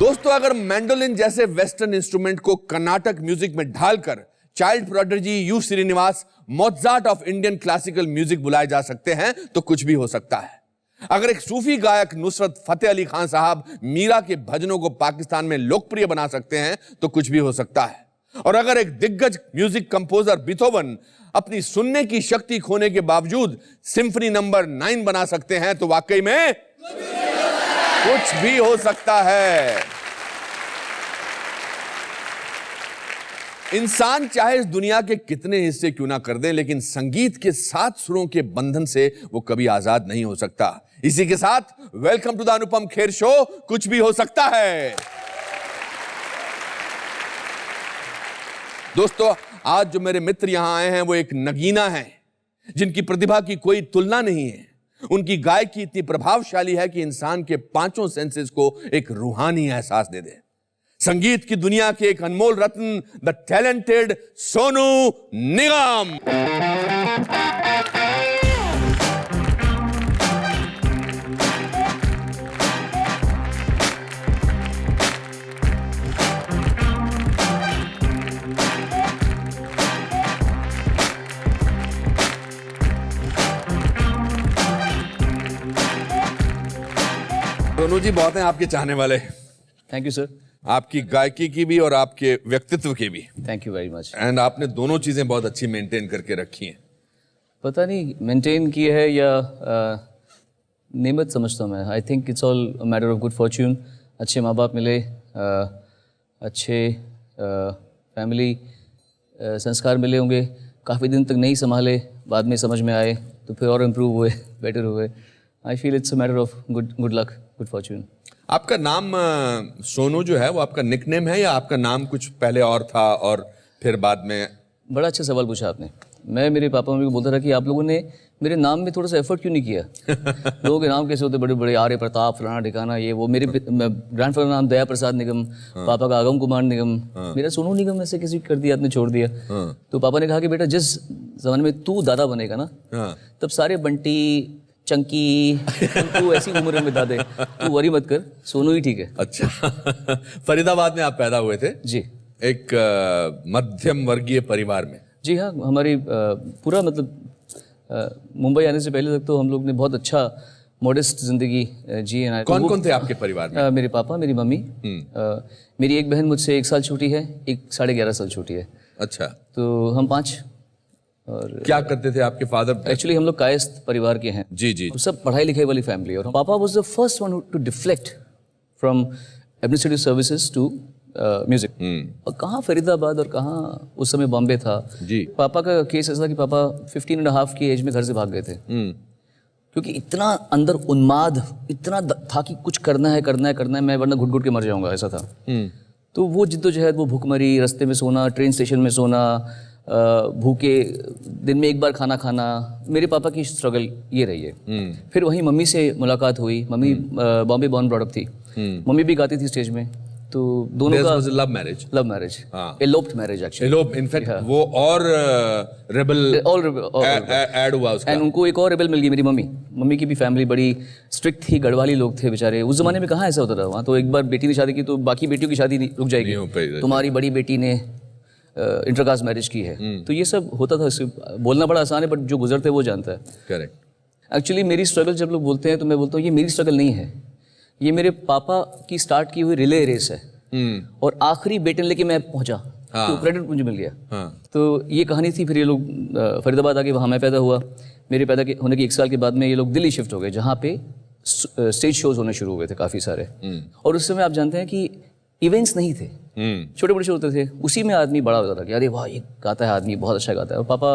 दोस्तों, अगर मैंडोलिन जैसे वेस्टर्न इंस्ट्रूमेंट को कर्नाटक म्यूजिक में ढालकर child prodigy U Srinivas, Mozart of Indian classical music बुलाए जा सकते हैं तो कुछ भी हो सकता है। अगर एक सूफी गायक नुसरत फतेह अली खान साहब मीरा के भजनों को पाकिस्तान में लोकप्रिय बना सकते हैं तो कुछ भी हो सकता है। और अगर एक दिग्गज म्यूजिक कंपोजर बीथोवन अपनी सुनने की शक्ति खोने के बावजूद सिम्फनी नंबर 9 बना सकते हैं तो वाकई में कुछ भी हो सकता है। इंसान चाहे इस दुनिया के कितने हिस्से क्यों ना कर दे, लेकिन संगीत के 7 सुरों के बंधन से वो कभी आजाद नहीं हो सकता। इसी के साथ welcome to the Anupam Kher show, कुछ भी हो सकता है। दोस्तों, आज जो मेरे मित्र यहां आए हैं वो एक नगीना है जिनकी प्रतिभा की कोई तुलना नहीं है। उनकी गायकी इतनी प्रभावशाली है कि इंसान के 5 सेंसेस को एक रूहानी एहसास दे दे। संगीत की दुनिया के एक अनमोल रत्न, द टैलेंटेड सोनू निगम। सोनू जी, बहुत हैं आपके चाहने वाले। Thank you sir. आपकी गायकी की भी और आपके व्यक्तित्व की भी। Thank you very much. And आपने दोनों चीजें बहुत अच्छी मेंटेन करके रखी हैं। पता नहीं मेंटेन की है या नेमत समझता हूँ मैं। I think it's all matter of good Fortune. अच्छे माँ बाप मिले, अच्छे फैमिली संस्कार मिले होंगे। काफ़ी दिन तक नहीं संभाले, बाद में समझ में आए तो फिर और इम्प्रूव हुए, बेटर हुए। I feel it's a matter of good luck, good Fortune. आपका नाम सोनू जो है वो आपका निकनेम है या आपका नाम कुछ पहले और था और फिर बाद में? बड़ा अच्छा सवाल पूछा आपने। मैं मेरे पापा मम्मी को बोलता था कि आप लोगों ने मेरे नाम में थोड़ा सा एफर्ट क्यों नहीं किया। लोगों के नाम कैसे होते बड़े बड़े, आर्य प्रताप, फलाना ठिकाना, ये वो। मेरे ग्रैंडफादर का नाम दया प्रसाद निगम, पापा का आगम कुमार निगम, मेरा सोनू निगम ऐसे किसी कर दिया, आपने छोड़ दिया। तो पापा ने कहा कि बेटा जिस जमाने में तू दादा बनेगा ना तब सारे बंटी चंकी तू ऐसी उम्र में दादे, तू वरी मत कर, सोनू ही ठीक है। अच्छा। फरीदाबाद में आप पैदा हुए थे? जी। एक मध्यम वर्गीय परिवार में? जी हाँ, हमारी पूरा मतलब मुंबई आने से पहले तक तो हम लोग ने बहुत अच्छा मॉडेस्ट जिंदगी जी है। कौन कौन थे आपके परिवार में? मेरे पापा, मेरी मम्मी, मेरी एक बहन मुझसे 1 साल छोटी है, एक 11.5 साल छोटी है। अच्छा। तो हम 5। और क्या करते थे आपके फादर? एक्चुअली हम लोग कायस्थ परिवार के हैं। जी जी। सब पढ़ाई लिखाई वाली फैमिली। और पापा was the first one to deflect from administrative services to music. और कहाँ फरीदाबाद और कहाँ उस समय बॉम्बे था। जी। पापा का केस ऐसा था कि पापा 15.5 की एज में घर से भाग गए थे। क्योंकि इतना अंदर उन्माद, इतना था कि कुछ करना है करना है करना है, मैं वरना घुट घुट के मर जाऊंगा, ऐसा था। तो वो जिद्दोजहद, वो भूखमरी, रास्ते में सोना, ट्रेन स्टेशन में सोना, भूखे, दिन में एक बार खाना खाना, मेरे पापा की स्ट्रगल ये रही है। फिर वहीं मम्मी से मुलाकात हुई। Mummy Bombay born brought up थी। मम्मी भी गाती थी स्टेज में। तो दोनों का love marriage. Love marriage, eloped marriage actually. Elope, in fact वो और रेबल ऐड हुआ उसका। एंड उनको एक और रेबल मिल गई, मेरी मम्मी। मम्मी की भी फैमिली बड़ी स्ट्रिक्ट थी, गढ़वाली लोग थे बेचारे। उस जमाने में कहाँ ऐसा होता था। वहाँ तो एक बार बेटी ने शादी की तो बाकी बेटियों की शादी रुक जाएगी, तुम्हारी बड़ी बेटी ने इंटरकास्ट मैरिज की है। तो ये सब होता था। बोलना बड़ा आसान है बट जो गुजरते वो जानता है। करेक्ट। एक्चुअली मेरी स्ट्रगल जब लोग बोलते हैं तो मैं बोलता हूँ ये मेरी स्ट्रगल नहीं है, ये मेरे पापा की स्टार्ट की हुई रिले रेस है। और आखिरी बेटन लेके मैं पहुंचा। तो क्रेडिट मुझे मिल गया। तो ये कहानी थी। फिर ये लोग फरीदाबाद आके, वहाँ मैं पैदा हुआ। मेरे पैदा होने के 1 साल के बाद में ये लोग दिल्ली शिफ्ट हो गए, जहाँ पे स्टेज शोज होने शुरू हुए थे काफ़ी सारे। और उस समय आप जानते हैं कि इवेंट्स नहीं थे, छोटे बड़े शो होते थे। उसी में आदमी बड़ा होता था कि अरे वाह ये गाता है आदमी, बहुत अच्छा गाता है। और पापा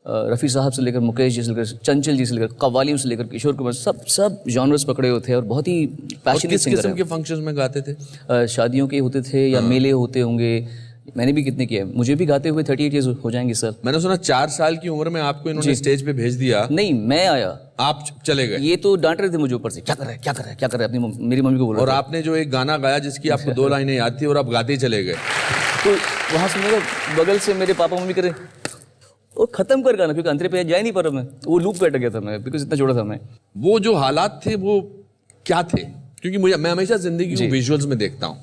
रफ़ी साहब से लेकर मुकेश जी से लेकर चंचल जी से लेकर कव्वालियों से लेकर किशोर कुमार, सब जॉनर्स पकड़े हुए थे और बहुत ही पैशनेट सिंगर हैं। किस किस्म के फंक्शंस में गाते थे? शादियों के होते थे या मेले होते होंगे। मैंने भी कितने किए, मुझे भी गाते हुए 38 ईयर्स हो जाएंगे सर। मैंने सुना 4 साल की उम्र में आपको इन्होंने स्टेज पे भेज दिया। नहीं, मैं आया, आप चले गए। ये तो डांट रहे थे मुझे ऊपर से, क्या कर रहे हैं क्या कर रहे हैं क्या कर रहे हैं, अपनी मेरी मम्मी को बोल रहे और आपने जो एक गाना गाया जिसकी आपको 2 लाइनें याद थी और आप गाते ही चले गए। तो वहाँ से मेरे बगल से मेरे पापा मम्मी करे और खत्म कर गाना, क्योंकि अंतरे पे जा ही नहीं पा रहा मैं। वो लूप पे अटक गया था मैं, बिकॉज इतना छोटा था मैं। वो जो हालात थे वो क्या थे? क्योंकि मैं हमेशा जिंदगी को विजुअल्स में देखता हूँ,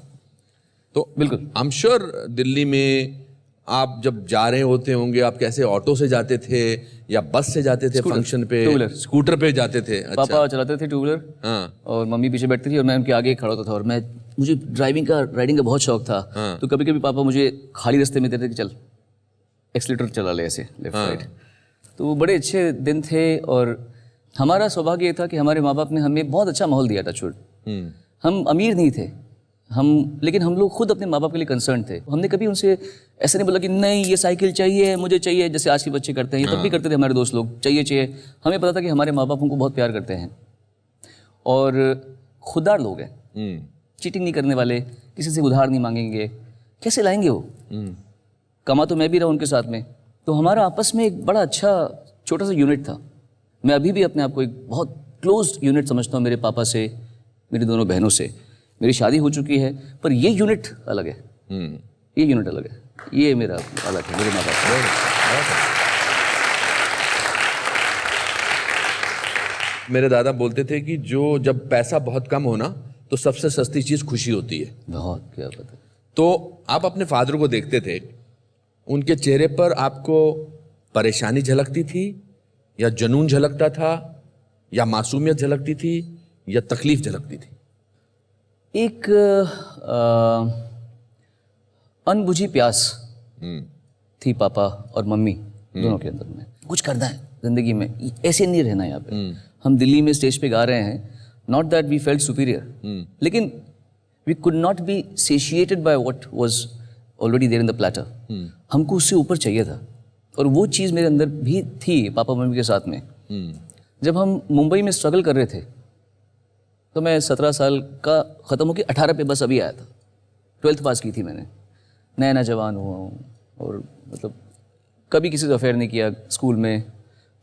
तो बिल्कुल। आई एम श्योर दिल्ली में आप जब जा रहे होते होंगे, आप कैसे ऑटो से जाते थे या बस से जाते थे फंक्शन पे? Two wheeler. स्कूटर पे जाते थे? अच्छा। पापा चलाते थे टू व्हीलर, हाँ। और मम्मी पीछे बैठती थी और मैं उनके आगे खड़ा होता था। और मुझे राइडिंग का बहुत शौक था। तो कभी कभी पापा मुझे खाली रास्ते में देते थे कि चल एक्सीलेटर चला ले, ऐसे लेफ्ट राइट। तो वो बड़े अच्छे दिन थे। और हमारा सौभाग्य ये था कि हमारे माँ बाप ने हमें बहुत अच्छा माहौल दिया था। हम अमीर नहीं थे लेकिन हम लोग खुद अपने माँ बाप के लिए कंसर्न थे। हमने कभी उनसे ऐसा नहीं बोला कि नहीं ये साइकिल चाहिए, मुझे चाहिए, जैसे आज के बच्चे करते हैं। ये तब भी करते थे हमारे दोस्त लोग, चाहिए। हमें पता था कि हमारे माँ बाप उनको बहुत प्यार करते हैं और खुददार लोग हैं, चीटिंग नहीं करने वाले, किसी से उधार नहीं मांगेंगे। कैसे लाएंगे वो? कमा तो मैं भी रहा उनके साथ में। तो हमारा आपस में एक बड़ा अच्छा छोटा सा यूनिट था। मैं अभी भी अपने आप को एक बहुत क्लोज यूनिट समझता हूँ मेरे पापा से, मेरी दोनों बहनों से। मेरी शादी हो चुकी है पर ये यूनिट अलग है। ये यूनिट अलग है, ये मेरा अलग है, मेरे माँ बाप से। मेरे दादा बोलते थे कि जब पैसा बहुत कम हो ना तो सबसे सस्ती चीज खुशी होती है। बहुत, क्या पता। तो आप अपने फादर को देखते थे, उनके चेहरे पर आपको परेशानी झलकती थी या जुनून झलकता था या मासूमियत झलकती थी या तकलीफ झलकती थी? एक अनबुझी प्यास थी पापा और मम्मी दोनों के अंदर में। कुछ करना है जिंदगी में, ऐसे नहीं रहना यहाँ पे। हम दिल्ली में स्टेज पे गा रहे हैं, not that we felt superior, लेकिन we could not be satiated by what was already there in the platter. हमको उससे ऊपर चाहिए था और वो चीज़ मेरे अंदर भी थी पापा मम्मी के साथ में। जब हम मुंबई में स्ट्रगल कर रहे थे तो मैं 17 साल का ख़त्म होकर 18 पे बस अभी आया था। 12th पास की थी मैंने, नया जवान हुआ हूँ और मतलब कभी किसी से अफेयर नहीं किया। स्कूल में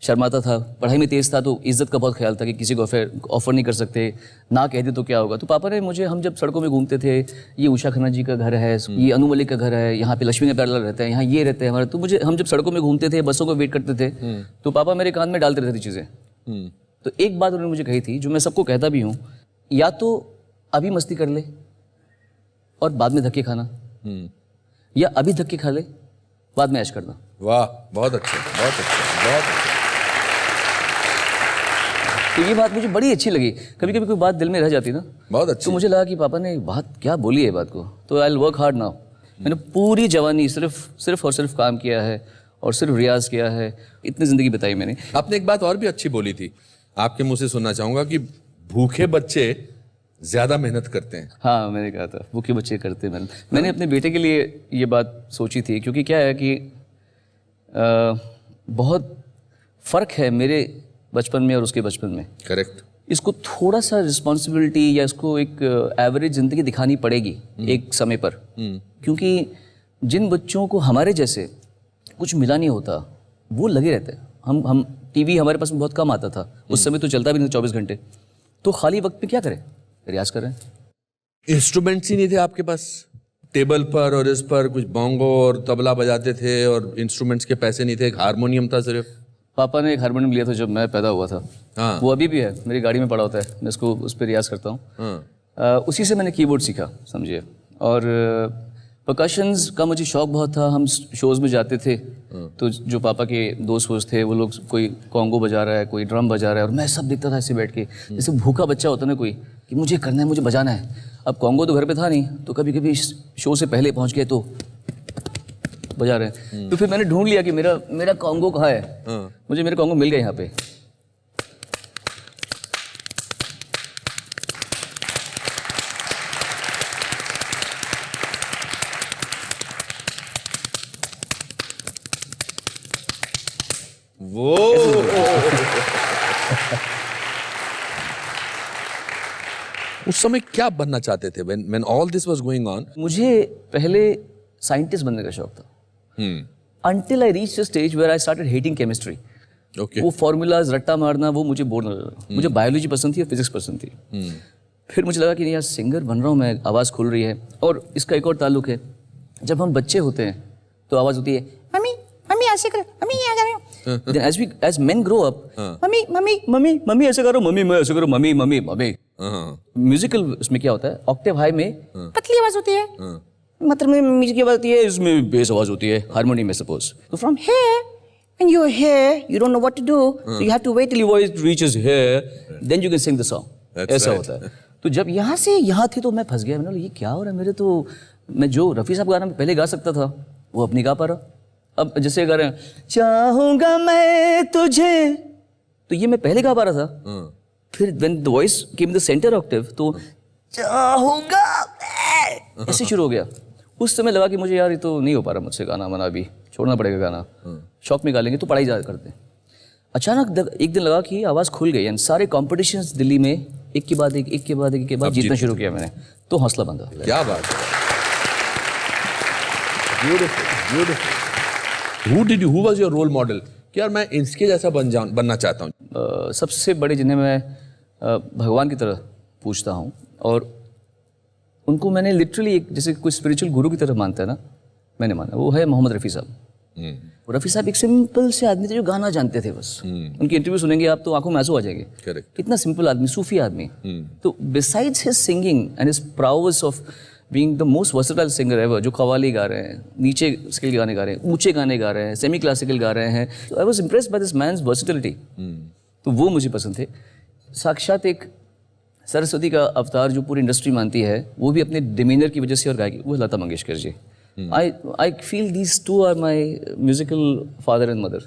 शर्माता था, पढ़ाई में तेज़ था तो इज़्ज़त का बहुत ख्याल था कि किसी को ऑफर नहीं कर सकते, ना कह दे तो क्या होगा। तो पापा ने मुझे, हम जब सड़कों में घूमते थे, ये उषा खन्ना जी का घर है, ये अनु मलिक का घर है, यहाँ पे लक्ष्मी नारायण रहते हैं, यहाँ ये रहते हैं हमारे। तो हम जब सड़कों में घूमते थे, बसों को वेट करते थे, तो पापा मेरे कान में डालते रहते थे चीज़ें। तो एक बात उन्होंने मुझे कही थी जो मैं सबको कहता भी हूँ, या तो अभी मस्ती कर ले और बाद में धक्के खाना, या अभी धक्के खा ले बाद में ऐश करना। वाह, बहुत अच्छा, बहुत अच्छा, बहुत अच्छा। तो ये बात मुझे बड़ी अच्छी लगी। कभी कभी कोई बात दिल में रह जाती ना, बहुत अच्छी। तो मुझे लगा कि पापा ने बात क्या बोली है बात को, तो I will work hard now. मैंने पूरी जवानी सिर्फ और सिर्फ काम किया है और सिर्फ रियाज किया है, इतनी जिंदगी बताई मैंने। आपने एक बात और भी अच्छी बोली थी, आपके मुंह से सुनना चाहूंगा कि भूखे बच्चे ज्यादा मेहनत करते हैं। हाँ, मैंने कहा था भूखे बच्चे करते मेहनत। मैंने अपने बेटे के लिए ये बात सोची थी, क्योंकि क्या है कि बहुत फ़र्क है मेरे बचपन में और उसके बचपन में। करेक्ट। इसको थोड़ा सा रिस्पॉन्सिबिलिटी या इसको एक एवरेज ज़िंदगी दिखानी पड़ेगी एक समय पर, क्योंकि जिन बच्चों को हमारे जैसे कुछ मिला नहीं होता वो लगे रहते हैं। हम टीवी हमारे पास में बहुत कम आता था उस समय, तो चलता भी नहीं 24 घंटे। तो खाली वक्त में क्या करें? रियाज करें। इंस्ट्रूमेंट्स ही नहीं थे आपके पास टेबल पर, और इस पर कुछ बोंगो और तबला बजाते थे और इंस्ट्रूमेंट्स के पैसे नहीं थे, एक हारमोनियम था सिर्फ। पापा ने एक हारमोनियम लिया था जब मैं पैदा हुआ था। हाँ। वो अभी भी है, मेरी गाड़ी में पड़ा होता है, मैं उसको उस पर रियाज करता हूँ। हाँ। उसी से मैंने कीबोर्ड सीखा, समझिए। और परकशंस का मुझे शौक बहुत था। हम शोज़ में जाते थे तो जो पापा के दोस्त वोस्त थे वो लोग, कोई कॉन्गो बजा रहा है, कोई ड्रम बजा रहा है, और मैं सब देखता था ऐसे बैठ के, जैसे भूखा बच्चा होता ना कोई, कि मुझे करना है, मुझे बजाना है। अब कॉन्गो तो घर पे था नहीं, तो कभी कभी शो से पहले पहुंच गए तो बजा रहे हैं। तो फिर मैंने ढूंढ लिया कि मेरा कॉन्गो कहाँ है। मुझे मेरा कॉन्गो मिल गया यहाँ पे। वो उस समय क्या बनना चाहते थे when all this was going on? मुझे पहले साइंटिस्ट बनने का शौक था, until I reached a stage where I started hating chemistry. Okay. वो फॉर्मूलाज रट्टा मारना वो मुझे बोर लगा। मुझे बायोलॉजी पसंद थी और फिजिक्स पसंद थी। फिर मुझे लगा कि नहीं यार, सिंगर बन रहा हूँ मैं, आवाज़ खुल रही है। और इसका एक और ताल्लुक है, जब हम बच्चे होते हैं तो आवाज़ होती है मम्मी मम्मी ऐसे करो, मम्मी ये आ रहे हो। as men grow up, mummy mummy mummy mummy ऐसे करो, मम्मी मैं ऐसे करो, मम्मी मम्मी मम्मी। म्यूजिकल उसमें क्या होता है, ऑक्टेव हाई में पतली आवाज होती है, मतलब में म्यूजिक की आवाज होती है, इसमें बेस आवाज होती है, हारमोनी में सपोज। तो from here when you're here you don't know what to do, so you have to wait till your voice reaches here, then you can sing the song. ऐसा होता है। तो जब यहाँ से यहाँ थे तो मैं फंस गया, मैंने बोला ये क्या हो रहा है मेरे, तो मैं जो रफ़ी साहब गाना पहले गा सकता था वो अब नहीं गा पा रहा। अब जैसे गा रहे हैं चाहूंगा मैं तुझे, तो ये मैं पहले गा पा रहा था, फिर when the voice came in the center octave तो चाहूंगा मैं ऐसे शुरू हो गया। उस समय लगा कि मुझे यार ये तो नहीं हो पा रहा मुझसे गाना मना, अभी छोड़ना पड़ेगा गाना, शौक में गा लेंगे तो पढ़ाई ज़्यादा करते हैं। अचानक एक दिन लगा कि आवाज़ खुल गई एंड सारे कॉम्पिटिशन्स दिल्ली में एक के बाद एक जीतना शुरू किया मैंने, तो हौसला बंधा। क्या बात है, beautiful. Who was your role model कि यार मैं इसके जैसा बनना चाहता हूँ? सबसे बड़े जिन्हें मैं भगवान की तरह पूछता हूँ, और उनको मैंने लिटरली एक जैसे कोई स्पिरिचुअल गुरु की तरह मानता है ना, मैंने माना, वो है मोहम्मद रफ़ी साहब। रफ़ी साहब एक सिंपल से आदमी थे जो गाना जानते थे बस। उनकी इंटरव्यू सुनेंगे आप तो आंखों में आंसू आ जाएंगे। करेक्ट। इतना सिंपल आदमी, सूफी आदमी। तो besides his singing and his प्राउस of being the most versatile singer ever, जो कव्वाली गा रहे हैं, नीचे स्केल गाने गा रहे हैं, ऊंचे गाने गा रहे हैं, सेमी क्लासिकल गा रहे हैं, तो I was impressed by this man's versatility. तो वो मुझे पसंद थे। साक्षात एक सरस्वती का अवतार जो पूरी इंडस्ट्री मानती है, वो भी अपने डिमीनर की वजह से और गायकी, वो Lata Mangeshkar ji. I feel these two are my musical father and mother.